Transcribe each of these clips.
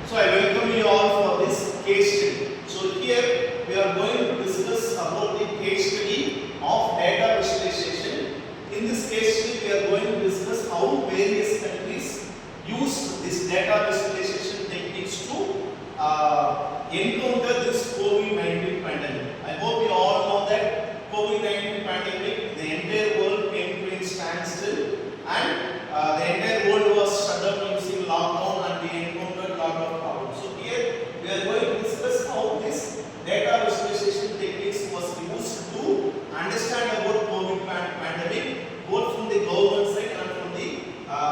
So I welcome you all for this case study. So here we are going to discuss about the case study of data visualization. In this case study we are going to discuss how various countries use this data visualization techniques to encounter this COVID-19 pandemic. I hope you all know that COVID-19 pandemic, the entire world came to a standstill and the entire world was shut down using lockdown and we encountered a lot of problems. So here we are going to discuss how this data visualization techniques was used to understand about COVID pandemic both from the government side and from the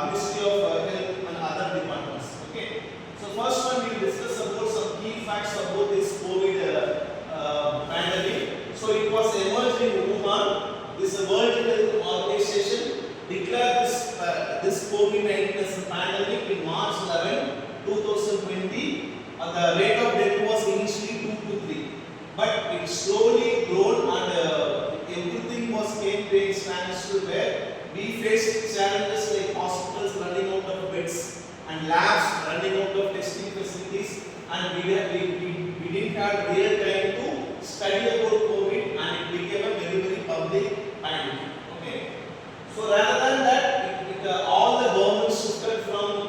Ministry of Health and other departments. Okay. So first one we will discuss about some key facts about this COVID pandemic. So it was emerged in Wuhan. This World Health Organization declared this COVID-19 as a pandemic in March 11, 2020. The rate of death was initially 2 to 3, but it slowly grown and everything was came to a standstill where we faced challenges like hospitals running out of beds and labs running out of testing facilities, and we didn't have real time to study about COVID, and it became a very public pandemic. Okay. So rather than that, all the governments shifted from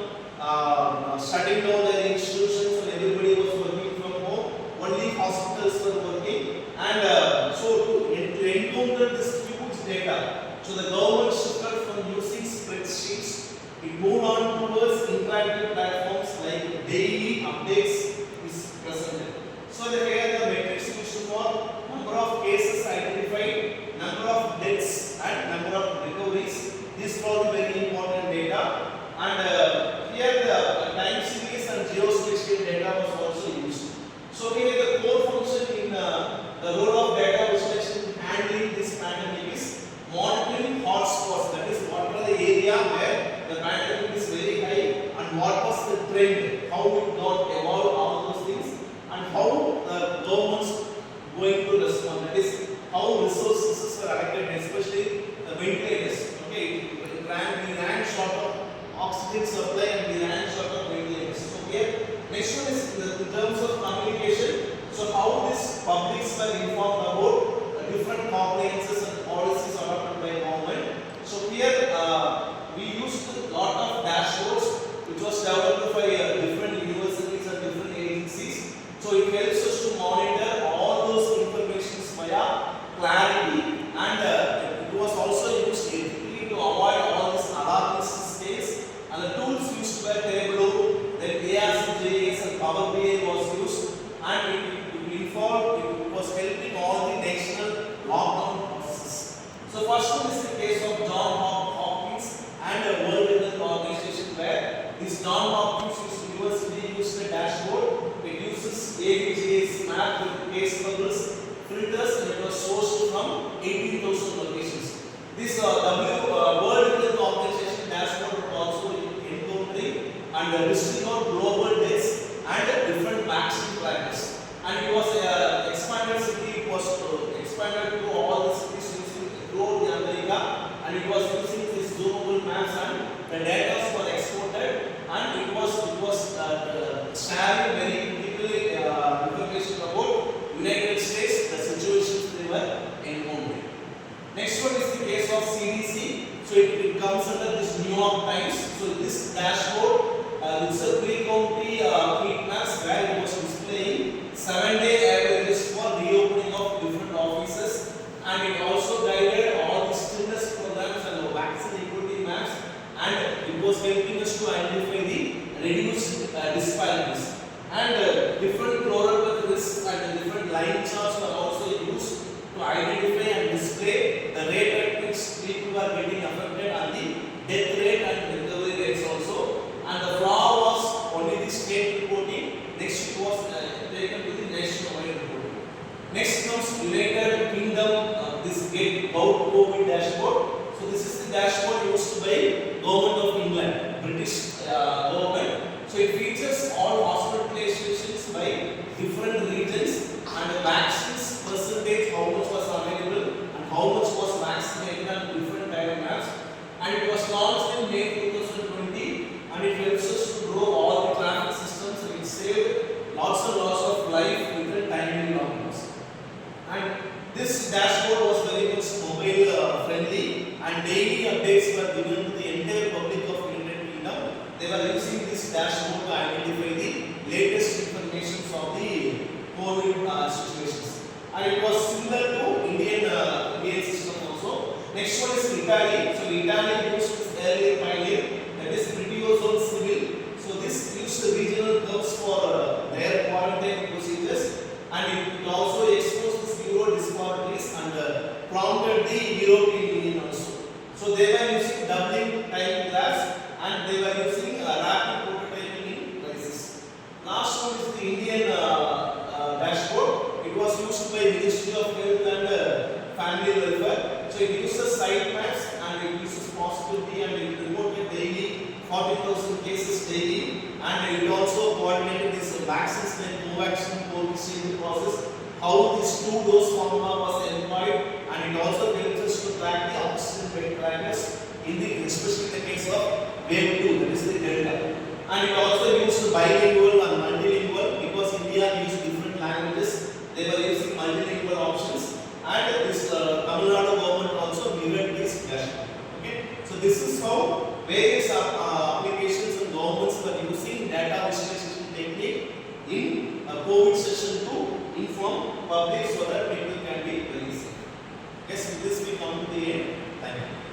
shutting down their institutions and everybody was working from home. Only hospitals were working, and so to encounter this huge data, so the government shifted from using spreadsheets. It moved on towards interactive platforms like daily updates is presented. So here the metrics used for number of cases identified, number of deaths and number of recoveries. These are very important data, and here the time series and geospatial data was also used. So here the core function in the role of data visualization in handling this pandemic is monitoring hotspots. That is, what are the area where the pandemic is very high and what was the trend, how it got evolved, all those things, and how the governments going to respond. That is, how resources are allocated, especially the ventilators. Okay, we ran short of oxygen supply and we ran short of ventilators. So here, next one is in terms of communication. So how these publics were informed about different compliances and policies adopted by government. So here we used a lot of dashboards which was developed by different universities and different agencies. So it helps us to monitor all those informations via clarity, and it was also used ethically to avoid all these alarmist states, and the tools used were Tableau, then ARCJS and Power BI was used, and it was helping all the national lockdown processes. So first one is the case of Johns Hopkins and the World Health Organization, where this Johns Hopkins University used a dashboard. It uses AVGS map with case bubbles, filters, and it was sourced from 18,000 locations. This World Health Organization dashboard was also encountering and listing out global deaths and different vaccine trackers. And it was expanded city. It was expanded to all the cities using throughout America, and it was using these zoomable maps, and the data were exported, and it was sharing very critically information about United States, the situations they were encountering. Next one is the case of CDC. So it comes under this New York Times. So this dashboard, it's a pre-county heat maps where it was displaying 7-day averages for reopening of different offices, and it also guided all the stimulus programs and the vaccine equity maps, and it was helping us to identify the reduced disparities. And different chloroquine risks and different line charts were also used to identify and display the rate at which people were getting affected and the death rate and recovery rates also. And the flaw was only the state reporting. Next it was taken to the nationwide reporting. Next comes United Kingdom, this get about COVID dashboard. So this is the dashboard used by Government of England, British government. So it features all hospitalizations by different regions and the vaccines percentage, how much was available and how much was vaccinated and different time maps. And it was launched in May 2020, and it helps us to grow all the traffic systems and it this dashboard to identify the latest information of the COVID situations. And it was similar to Indian system also. Next one is Italy. So Italy used this earlier pioneer, that is Pretty Civil. So this used the regional curves for their quarantine procedures, and it also exposed the Euro disparities and prompted the European Union also. So they were using doubling time graphs and they were using rapid prototyping in crisis. Last one is the Indian dashboard. It was used by Ministry of Health and Family Welfare. So it uses site maps and it uses possibility, and it reported daily 40,000 cases daily, and it also coordinated this vaccines like Covaxin, Covishield process, how this 2-dose formula was employed, and it also helps us to track the oxygen bed trackers in the, especially in the case of wave 2, that is the Delta. And it also used bilingual and multilingual because India used different languages. They were using multilingual options, and this Tamil Nadu government also mirrored this dashboard. Okay, so this is how various applications and governments were using data visualization technique in COVID session to inform public so that people can be very safe. Yes, with this we come to the end. Thank you.